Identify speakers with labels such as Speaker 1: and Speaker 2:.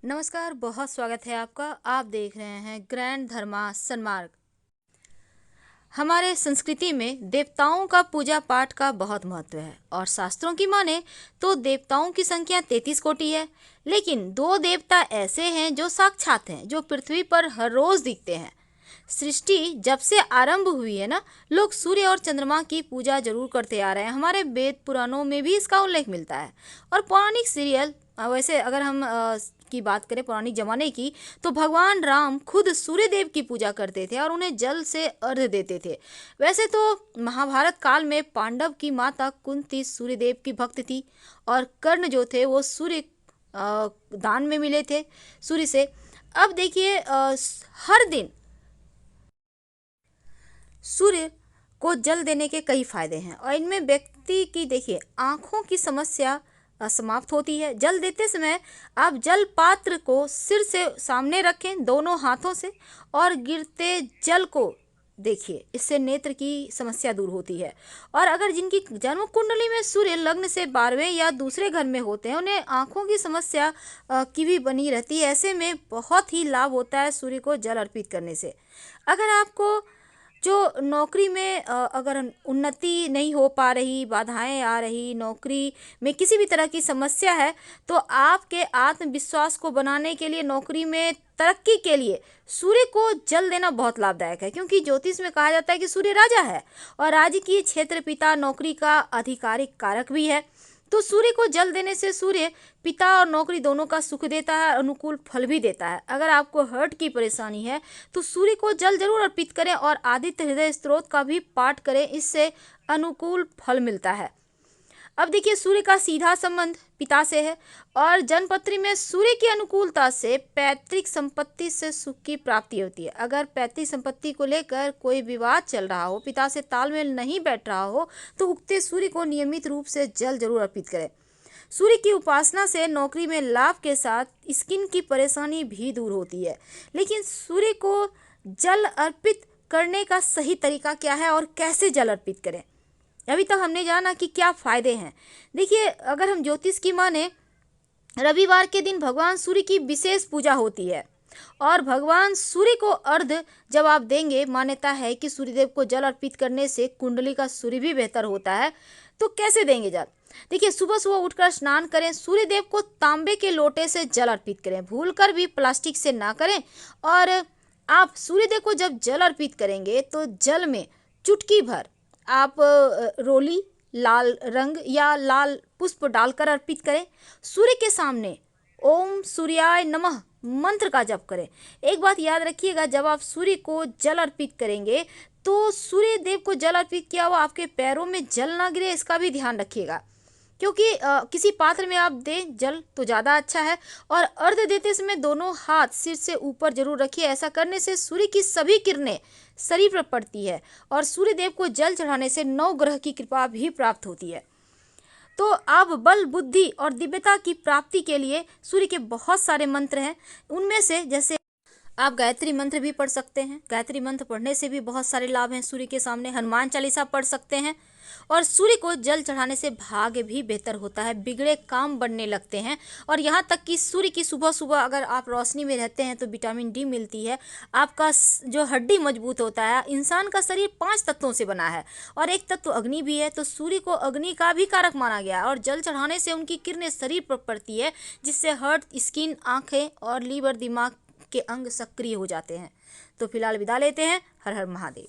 Speaker 1: नमस्कार, बहुत स्वागत है आपका। आप देख रहे हैं ग्रैंड धर्मा सन्मार्ग। हमारे संस्कृति में देवताओं का पूजा पाठ का बहुत महत्व है और शास्त्रों की माने तो देवताओं की संख्या 33 कोटि है। लेकिन दो देवता ऐसे हैं जो साक्षात हैं, जो पृथ्वी पर हर रोज दिखते हैं। सृष्टि जब से आरंभ हुई है ना, लोग सूर्य और चंद्रमा की पूजा जरूर करते आ रहे हैं। हमारे वेद पुराणों में भी इसका उल्लेख मिलता है। और पौराणिक सीरियल वैसे अगर हम की बात करें पौराणिक जमाने की, तो भगवान राम खुद सूर्य देव की पूजा करते थे और उन्हें जल से अर्घ्य देते थे। वैसे तो महाभारत काल में पांडव की माता कुंती सूर्य देव की भक्त थी और कर्ण जो थे वो सूर्य दान में मिले थे सूर्य से। अब देखिए हर दिन सूर्य को जल देने के कई फायदे हैं और इनमें व्यक्ति की देखिए आंखों की समस्या समाप्त होती है। जल देते समय आप जल पात्र को सिर से सामने रखें दोनों हाथों से और गिरते जल को देखिए, इससे नेत्र की समस्या दूर होती है। और अगर जिनकी जन्म कुंडली में सूर्य लग्न से 12वें या दूसरे घर में होते हैं, उन्हें आंखों की समस्या की भी बनी रहती है। ऐसे में बहुत ही लाभ होता है सूर्य को जल अर्पित करने से। अगर आपको जो नौकरी में अगर उन्नति नहीं हो पा रही, बाधाएं आ रही, नौकरी में किसी भी तरह की समस्या है, तो आपके आत्मविश्वास को बनाने के लिए, नौकरी में तरक्की के लिए सूर्य को जल देना बहुत लाभदायक है। क्योंकि ज्योतिष में कहा जाता है कि सूर्य राजा है और राजकीय क्षेत्र पिता नौकरी का आधिकारिक कारक भी है। तो सूर्य को जल देने से सूर्य पिता और नौकरी दोनों का सुख देता है, अनुकूल फल भी देता है। अगर आपको हर्ट की परेशानी है तो सूर्य को जल जरूर अर्पित करें और आदित्य हृदय स्तोत्र का भी पाठ करें, इससे अनुकूल फल मिलता है। अब देखिए सूर्य का सीधा संबंध पिता से है और जन्मपत्री में सूर्य की अनुकूलता से पैतृक संपत्ति से सुख की प्राप्ति होती है। अगर पैतृक संपत्ति को लेकर कोई विवाद चल रहा हो, पिता से तालमेल नहीं बैठ रहा हो, तो उगते सूर्य को नियमित रूप से जल जरूर अर्पित करें। सूर्य की उपासना से नौकरी में लाभ के साथ स्किन की परेशानी भी दूर होती है। लेकिन सूर्य को जल अर्पित करने का सही तरीका क्या है और कैसे जल अर्पित करें, अभी तक हमने जाना कि क्या फायदे हैं। देखिए अगर हम ज्योतिष की माने, रविवार के दिन भगवान सूर्य की विशेष पूजा होती है और भगवान सूर्य को अर्घ्य जब आप देंगे, मान्यता है कि सूर्यदेव को जल अर्पित करने से कुंडली का सूर्य भी बेहतर होता है। तो कैसे देंगे जल? देखिए सुबह सुबह उठकर स्नान करें, सूर्यदेव को तांबे के लोटे से जल अर्पित करें, भूलकर भी प्लास्टिक से ना करें। और आप सूर्यदेव को जब जल अर्पित करेंगे तो जल में चुटकी भर आप रोली लाल रंग या लाल पुष्प डालकर अर्पित करें। सूर्य के सामने ओम सूर्याय नमः मंत्र का जप करें। एक बात याद रखिएगा, जब आप सूर्य को जल अर्पित करेंगे तो सूर्य देव को जल अर्पित किया हुआ आपके पैरों में जल ना गिरे, इसका भी ध्यान रखिएगा। क्योंकि किसी पात्र में आप दें जल तो ज़्यादा अच्छा है। और अर्घ्य देते समय दोनों हाथ सिर से ऊपर जरूर रखिए। ऐसा करने से सूर्य की सभी किरणें शरीर पर पड़ती है और सूर्य देव को जल चढ़ाने से 9 ग्रह की कृपा भी प्राप्त होती है। तो आप बल बुद्धि और दिव्यता की प्राप्ति के लिए सूर्य के बहुत सारे मंत्र हैं। उनमें से जैसे आप गायत्री मंत्र भी पढ़ सकते हैं। गायत्री मंत्र पढ़ने से भी बहुत सारे लाभ हैं सूर्य के सामने। हनुमान चालीसा पढ़ सकते हैं और सूर्य को जल चढ़ाने से भाग्य भी बेहतर होता है, बिगड़े काम बनने लगते हैं। और यहाँ तक कि सूर्य की सुबह सुबह अगर आप रोशनी में रहते हैं तो विटामिन डी मिलती है, आपका जो हड्डी मजबूत होता है। इंसान का शरीर 5 तत्वों से बना है और एक तत्व अग्नि भी है, तो सूर्य को अग्नि का भी कारक माना गया है। और जल चढ़ाने से उनकी किरणें शरीर पर पड़ती है, जिससे हार्ट, स्किन, आँखें और लीवर, दिमाग के अंग सक्रिय हो जाते हैं। तो फिलहाल विदा लेते हैं। हर हर महादेव।